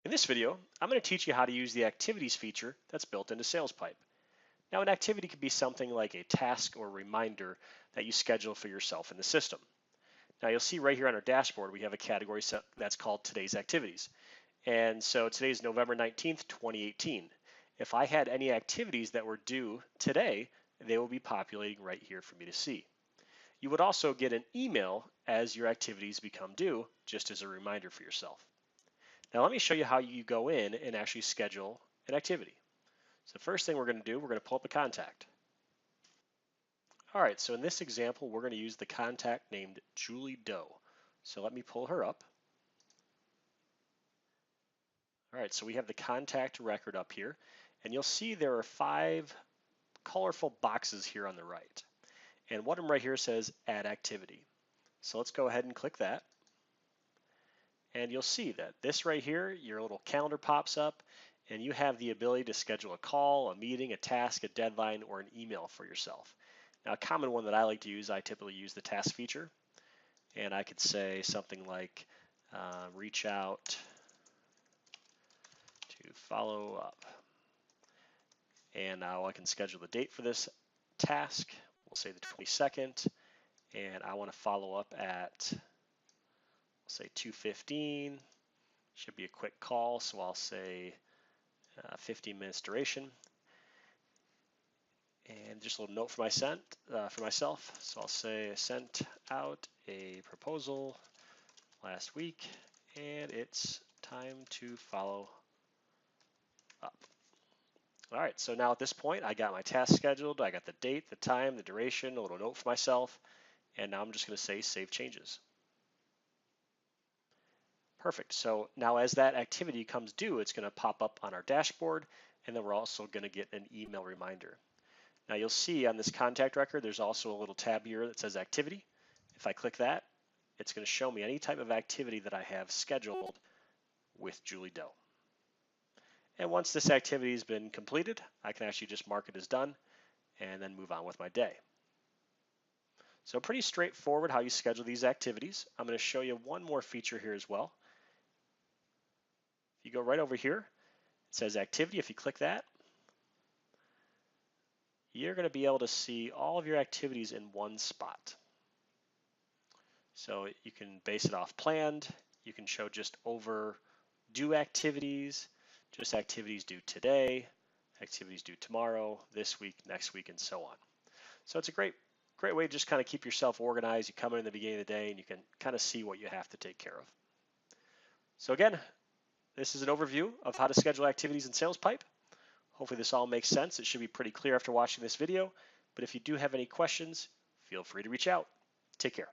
In this video, I'm going to teach you how to use the activities feature that's built into SalesPype. Now, an activity could be something like a task or reminder that you schedule for yourself in the system. Now, you'll see right here on our dashboard, we have a category set that's called Today's Activities. And so today is November 19th, 2018. If I had any activities that were due today, they will be populating right here for me to see. You would also get an email as your activities become due, just as a reminder for yourself. Now let me show you how you go in and actually schedule an activity. So the first thing we're going to do, we're going to pull up a contact. All right, so in this example, we're going to use the contact named Julie Doe. So let me pull her up. All right, so we have the contact record up here, and you'll see there are 5 colorful boxes here on the right. And one of them right here says Add Activity. So let's go ahead and click that. And you'll see that this right here, your little calendar pops up, and you have the ability to schedule a call, a meeting, a task, a deadline, or an email for yourself. Now, a common one that I like to use, I typically use the task feature. And I could say something like, reach out to follow up. And now I can schedule the date for this task. We'll say the 22nd. And I want to follow up at, say 2:15. Should be a quick call, so I'll say 15 minutes duration. And just a little note for myself. So I'll say I sent out a proposal last week, and it's time to follow up. All right, so now at this point, I got my task scheduled. I got the date, the time, the duration, a little note for myself, and now I'm just going to say Save Changes. Perfect. So now as that activity comes due, it's going to pop up on our dashboard, and then we're also going to get an email reminder. Now you'll see on this contact record, there's also a little tab here that says Activity. If I click that, it's going to show me any type of activity that I have scheduled with Julie Doe. And once this activity has been completed, I can actually just mark it as done and then move on with my day. So pretty straightforward how you schedule these activities. I'm going to show you one more feature here as well. If you go right over here, it says Activity. If you click that, you're going to be able to see all of your activities in one spot. So you can base it off planned. You can show just overdue activities, just activities due today, activities due tomorrow, this week, next week, and so on. So it's a great way to just kind of keep yourself organized. You come in the beginning of the day and you can kind of see what you have to take care of. So again, this is an overview of how to schedule activities in SalesPype. Hopefully this all makes sense. It should be pretty clear after watching this video, but if you do have any questions, feel free to reach out. Take care.